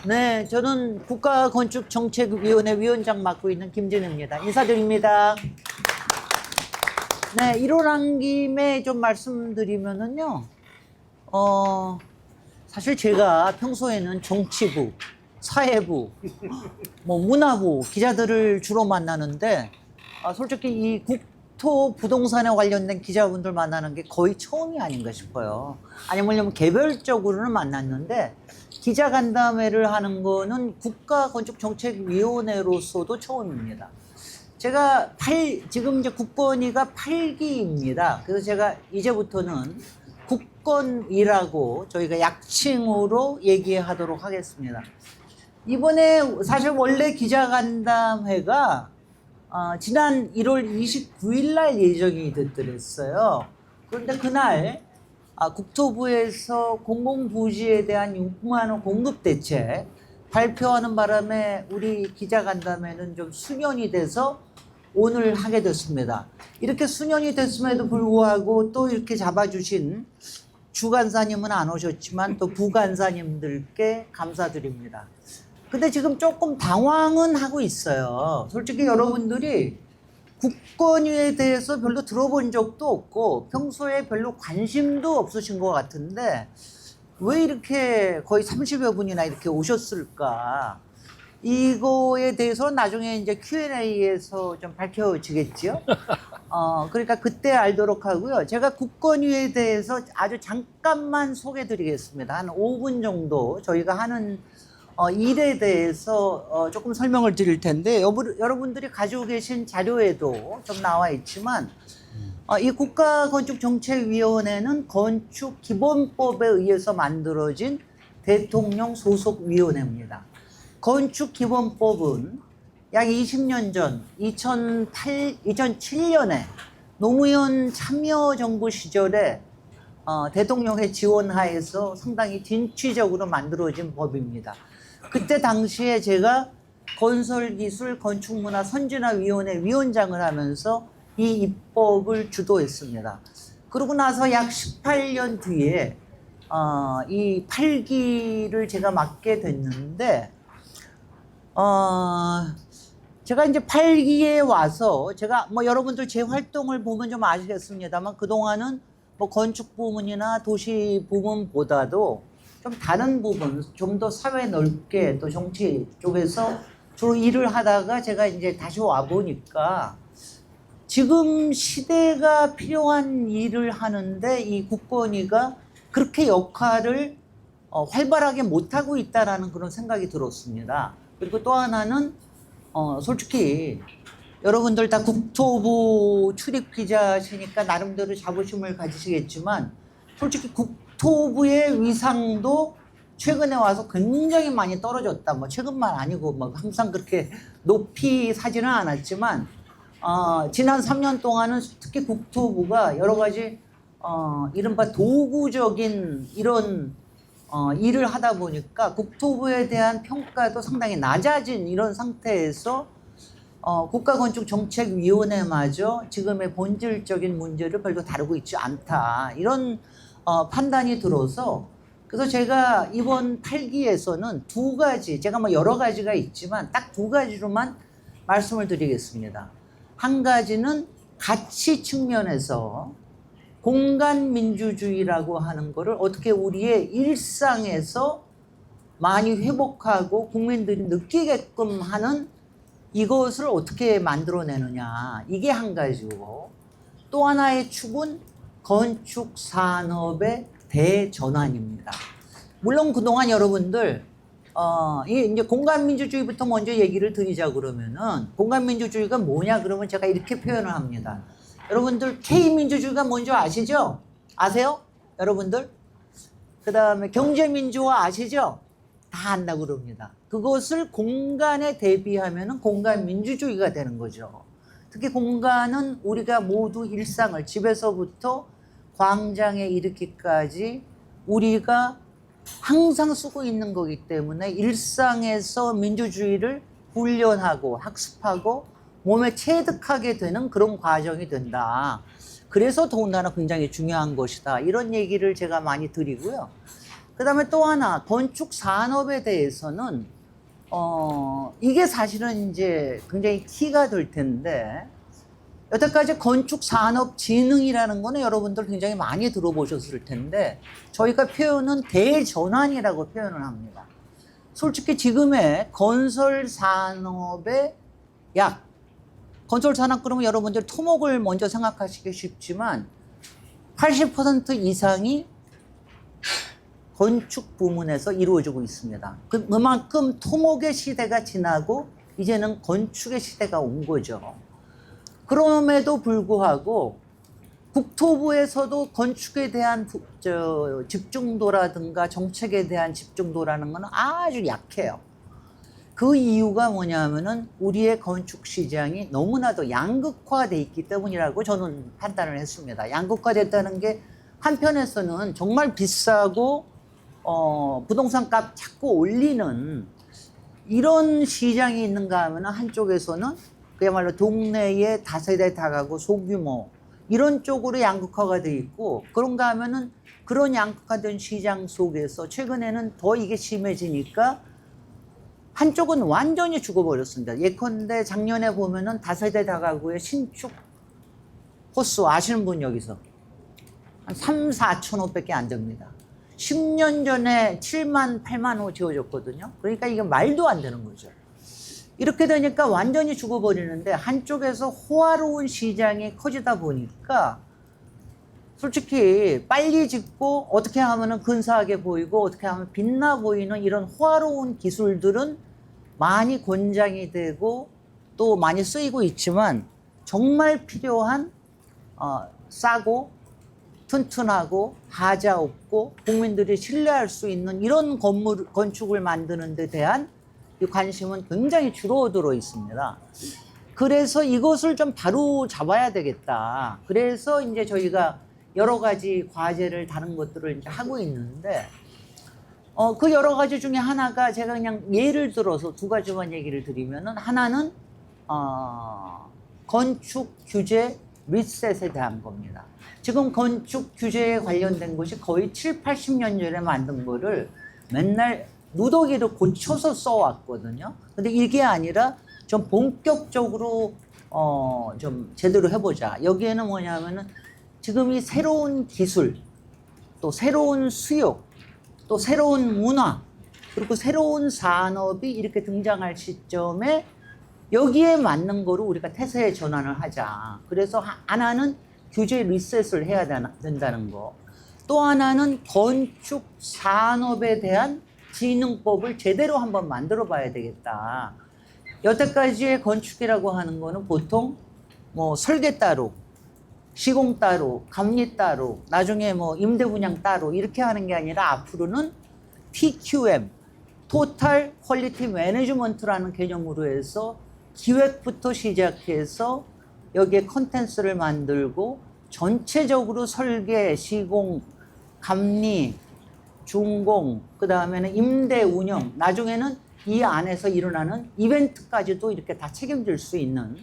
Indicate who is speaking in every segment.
Speaker 1: 네, 저는 국가건축정책위원회 위원장 맡고 있는 김진우입니다. 인사드립니다. 네, 일어난 김에 좀 말씀드리면은요, 사실 제가 평소에는 정치부, 사회부, 뭐 문화부 기자들을 주로 만나는데, 솔직히 이 국토 부동산에 관련된 기자분들 만나는 게 거의 처음이 아닌가 싶어요. 아니면 개별적으로는 만났는데, 기자간담회를 하는 거는 국가건축정책위원회로서도 처음입니다. 제가 지금 이제 국건위가 8기입니다. 그래서 제가 이제부터는 국건위라고 저희가 약칭으로 얘기하도록 하겠습니다. 이번에 사실 원래 기자간담회가 지난 1월 29일 날 예정이 됐더랬어요. 그런데 그날 국토부에서 공공부지에 대한 6만 원 공급 대책 발표하는 바람에 우리 기자간담회는 좀 수년이 돼서 오늘 하게 됐습니다. 이렇게 수년이 됐음에도 불구하고 또 이렇게 잡아주신 주간사님은 안 오셨지만 또 부간사님들께 감사드립니다. 근데 지금 조금 당황은 하고 있어요. 솔직히 여러분들이 국건위에 대해서 별로 들어본 적도 없고 평소에 별로 관심도 없으신 것 같은데 왜 이렇게 거의 30여 분이나 이렇게 오셨을까? 이거에 대해서는 나중에 이제 Q&A에서 좀 밝혀지겠지요? 그러니까 그때 알도록 하고요. 제가 국건위에 대해서 아주 잠깐만 소개해 드리겠습니다. 한 5분 정도 저희가 하는 일에 대해서 조금 설명을 드릴 텐데 여러분들이 가지고 계신 자료에도 좀 나와 있지만 이 국가건축정책위원회는 건축기본법에 의해서 만들어진 대통령 소속위원회입니다. 건축기본법은 약 20년 전 2007년에 노무현 참여정부 시절에 대통령의 지원하에서 상당히 진취적으로 만들어진 법입니다. 그때 당시에 제가 건설기술 건축문화 선진화위원회 위원장을 하면서 이 입법을 주도했습니다. 그러고 나서 약 18년 뒤에 이 8기를 제가 맡게 됐는데 제가 이제 8기에 와서 제가 뭐 여러분들 제 활동을 보면 좀 아시겠습니다만 그동안은 뭐 건축 부문이나 도시 부문보다도 좀 다른 부분, 좀 더 사회 넓게 또 정치 쪽에서 주로 일을 하다가 제가 이제 다시 와 보니까 지금 시대가 필요한 일을 하는데 이 국건위가 그렇게 역할을 활발하게 못하고 있다라는 그런 생각이 들었습니다. 그리고 또 하나는 솔직히 여러분들 다 국토부 출입 기자시니까 나름대로 자부심을 가지시겠지만 솔직히 국토부의 위상도 최근에 와서 굉장히 많이 떨어졌다. 뭐 최근만 아니고 뭐 항상 그렇게 높이 사지는 않았지만 지난 3년 동안은 특히 국토부가 여러 가지 이른바 도구적인 이런 일을 하다 보니까 국토부에 대한 평가도 상당히 낮아진 이런 상태에서 국가건축정책위원회마저 지금의 본질적인 문제를 별로 다루고 있지 않다. 이런 판단이 들어서 그래서 제가 이번 8기에서는 두 가지, 제가 뭐 여러 가지가 있지만 딱 두 가지로만 말씀을 드리겠습니다. 한 가지는 가치 측면에서 공간민주주의라고 하는 거를 어떻게 우리의 일상에서 많이 회복하고 국민들이 느끼게끔 하는 이것을 어떻게 만들어내느냐. 이게 한 가지고 또 하나의 축은 건축산업의 대전환입니다. 물론 그동안 여러분들 이제 공간민주주의부터 먼저 얘기를 드리자 그러면은 공간민주주의가 뭐냐 그러면 제가 이렇게 표현을 합니다. 여러분들 K민주주의가 뭔지 아시죠? 아세요? 여러분들? 그 다음에 경제민주화 아시죠? 다 안다고 그럽니다. 그것을 공간에 대비하면 공간민주주의가 되는 거죠. 특히 공간은 우리가 모두 일상을 집에서부터 광장에 이르기까지 우리가 항상 쓰고 있는 거기 때문에 일상에서 민주주의를 훈련하고 학습하고 몸에 체득하게 되는 그런 과정이 된다. 그래서 더군다나 굉장히 중요한 것이다. 이런 얘기를 제가 많이 드리고요. 그다음에 또 하나 건축 산업에 대해서는 이게 사실은 이제 굉장히 키가 될 텐데 여태까지 건축산업진흥이라는 거는 여러분들 굉장히 많이 들어보셨을 텐데 저희가 표현은 대전환이라고 표현을 합니다. 솔직히 지금의 건설산업의 건설산업 그러면 여러분들 토목을 먼저 생각하시기 쉽지만 80% 이상이 건축 부문에서 이루어지고 있습니다. 그만큼 토목의 시대가 지나고 이제는 건축의 시대가 온 거죠. 그럼에도 불구하고 국토부에서도 건축에 대한 집중도라든가 정책에 대한 집중도라는 것은 아주 약해요. 그 이유가 뭐냐면은 우리의 건축 시장이 너무나도 양극화돼 있기 때문이라고 저는 판단을 했습니다. 양극화됐다는 게 한편에서는 정말 비싸고 부동산 값 자꾸 올리는 이런 시장이 있는가 하면 한쪽에서는 그야말로 동네에 다세대 다가구 소규모 이런 쪽으로 양극화가 돼 있고 그런가 하면은 그런 양극화된 시장 속에서 최근에는 더 이게 심해지니까 한쪽은 완전히 죽어버렸습니다. 예컨대 작년에 보면은 다세대 다가구의 신축 호수 아시는 분 여기서 한 3, 4천 호밖에 안 됩니다. 10년 전에 7만, 8만 호 지어졌거든요. 그러니까 이게 말도 안 되는 거죠. 이렇게 되니까 완전히 죽어버리는데 한쪽에서 호화로운 시장이 커지다 보니까 솔직히 빨리 짓고 어떻게 하면 근사하게 보이고 어떻게 하면 빛나 보이는 이런 호화로운 기술들은 많이 권장이 되고 또 많이 쓰이고 있지만 정말 필요한 싸고 튼튼하고 하자 없고 국민들이 신뢰할 수 있는 이런 건축을 만드는 데 대한 이 관심은 굉장히 줄어들어 있습니다. 그래서 이것을 좀 바로 잡아야 되겠다. 그래서 이제 저희가 여러 가지 과제를 다른 것들을 이제 하고 있는데 그 여러 가지 중에 하나가 제가 그냥 예를 들어서 두 가지만 얘기를 드리면은 하나는 건축 규제 리셋에 대한 겁니다. 지금 건축 규제에 관련된 것이 거의 7, 80년 전에 만든 거를 맨날 누더기를 고쳐서 써왔거든요. 근데 이게 아니라 좀 본격적으로 좀 제대로 해보자. 여기에는 뭐냐면은 지금 이 새로운 기술, 또 새로운 수요, 또 새로운 문화, 그리고 새로운 산업이 이렇게 등장할 시점에 여기에 맞는 거로 우리가 태세의 전환을 하자. 그래서 하나는 규제 리셋을 해야 된다는 거. 또 하나는 건축 산업에 대한 진흥법을 제대로 한번 만들어 봐야 되겠다. 여태까지의 건축이라고 하는 거는 보통 뭐 설계 따로, 시공 따로, 감리 따로, 나중에 뭐 임대 분양 따로 이렇게 하는 게 아니라 앞으로는 TQM, 토탈 퀄리티 매니지먼트라는 개념으로 해서 기획부터 시작해서 여기에 컨텐츠를 만들고 전체적으로 설계, 시공, 감리, 준공, 그 다음에는 임대 운영, 나중에는 이 안에서 일어나는 이벤트까지도 이렇게 다 책임질 수 있는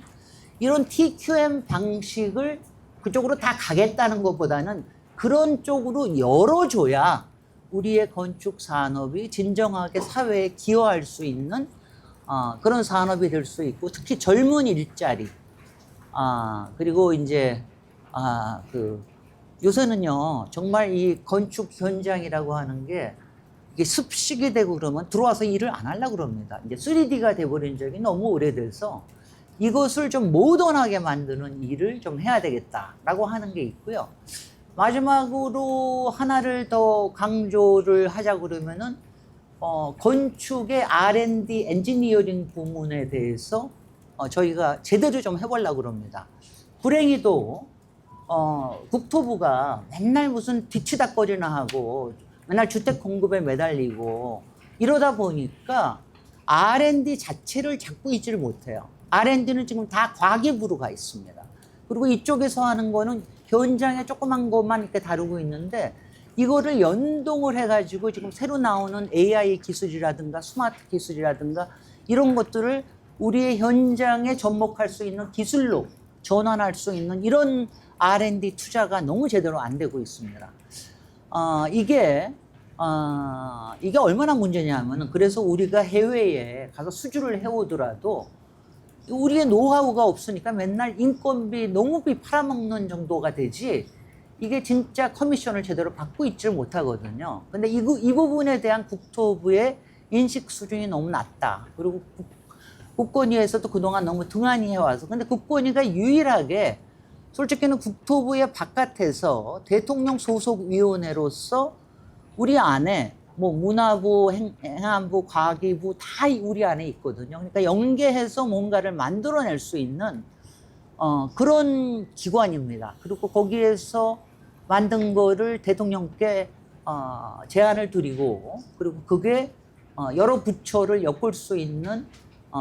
Speaker 1: 이런 TQM 방식을 그쪽으로 다 가겠다는 것보다는 그런 쪽으로 열어줘야 우리의 건축 산업이 진정하게 사회에 기여할 수 있는 그런 산업이 될 수 있고 특히 젊은 일자리 그리고 이제 요새는요 정말 이 건축 현장이라고 하는 게 이게 습식이 되고 그러면 들어와서 일을 안 하려고 그럽니다. 이제 3D가 돼버린 적이 너무 오래돼서 이것을 좀 모던하게 만드는 일을 좀 해야 되겠다라고 하는 게 있고요. 마지막으로 하나를 더 강조를 하자고 그러면은 건축의 R&D 엔지니어링 부문에 대해서 저희가 제대로 좀 해보려고 그럽니다. 불행히도 국토부가 맨날 무슨 뒤치다꺼리나 하고 맨날 주택 공급에 매달리고 이러다 보니까 R&D 자체를 잡고 있지를 못해요. R&D는 지금 다 과기부로 가 있습니다. 그리고 이쪽에서 하는 거는 현장에 조그만 것만 이렇게 다루고 있는데 이거를 연동을 해가지고 지금 새로 나오는 AI 기술이라든가 스마트 기술이라든가 이런 것들을 우리의 현장에 접목할 수 있는 기술로 전환할 수 있는 이런 R&D 투자가 너무 제대로 안 되고 있습니다. 이게 이게 얼마나 문제냐면은 그래서 우리가 해외에 가서 수주를 해오더라도 우리의 노하우가 없으니까 맨날 인건비, 농업비 팔아먹는 정도가 되지 이게 진짜 커미션을 제대로 받고 있지를 못하거든요. 근데 이 부분에 대한 국토부의 인식 수준이 너무 낮다. 그리고 국건위에서도 그동안 너무 등한히 해와서 근데 국건위가 유일하게 솔직히는 국토부의 바깥에서 대통령 소속 위원회로서 우리 안에 뭐 문화부, 행안부, 과기부 다 우리 안에 있거든요. 그러니까 연계해서 뭔가를 만들어낼 수 있는 그런 기관입니다. 그리고 거기에서 만든 거를 대통령께 제안을 드리고 그리고 그게 여러 부처를 엮을 수 있는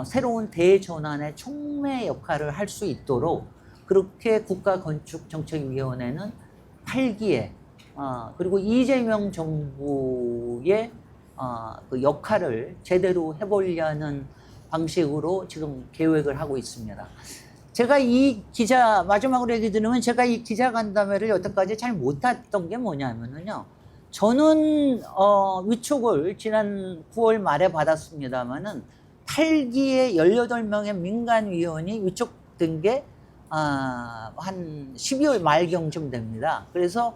Speaker 1: 새로운 대전환의 촉매 역할을 할 수 있도록 그렇게 국가건축정책위원회는 8기에 그리고 이재명 정부의 그 역할을 제대로 해보려는 방식으로 지금 계획을 하고 있습니다. 제가 마지막으로 얘기 드리면 제가 이 기자간담회를 여태까지 잘 못했던 게 뭐냐면요. 저는 위촉을 지난 9월 말에 받았습니다만은 8기에 18명의 민간위원이 위촉된 게 한 12월 말경쯤 됩니다. 그래서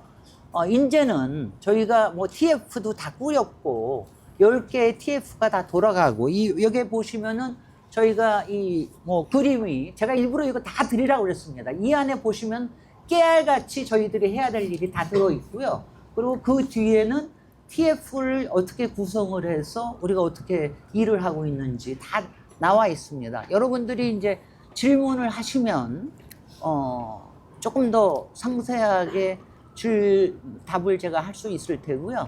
Speaker 1: 이제는 저희가 뭐 TF도 다 꾸렸고 10개의 TF가 다 돌아가고 여기 보시면은 저희가 이 뭐 그림이 제가 일부러 이거 다 드리라고 그랬습니다. 이 안에 보시면 깨알같이 저희들이 해야 될 일이 다 들어 있고요. 그리고 그 뒤에는 TF를 어떻게 구성을 해서 우리가 어떻게 일을 하고 있는지 다 나와 있습니다. 여러분들이 이제 질문을 하시면 조금 더 상세하게 답을 제가 할 수 있을 테고요.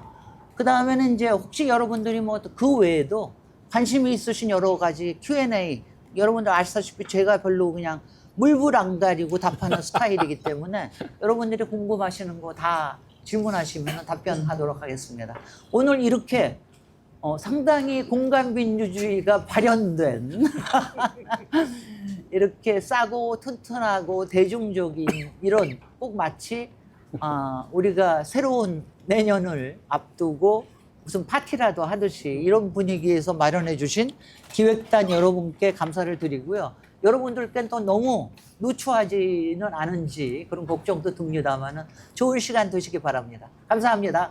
Speaker 1: 그 다음에는 이제 혹시 여러분들이 뭐 그 외에도 관심이 있으신 여러 가지 Q&A 여러분들 아시다시피 제가 별로 그냥 물불 안 가리고 답하는 스타일이기 때문에 여러분들이 궁금하시는 거 다 질문하시면 답변하도록 하겠습니다. 오늘 이렇게 상당히 공간민주주의가 발현된 이렇게 싸고 튼튼하고 대중적인 이런 꼭 마치 우리가 새로운 내년을 앞두고 무슨 파티라도 하듯이 이런 분위기에서 마련해 주신 기획단 여러분께 감사를 드리고요. 여러분들께 또 너무 누추하지는 않은지 그런 걱정도 듭니다만은 좋은 시간 되시기 바랍니다. 감사합니다.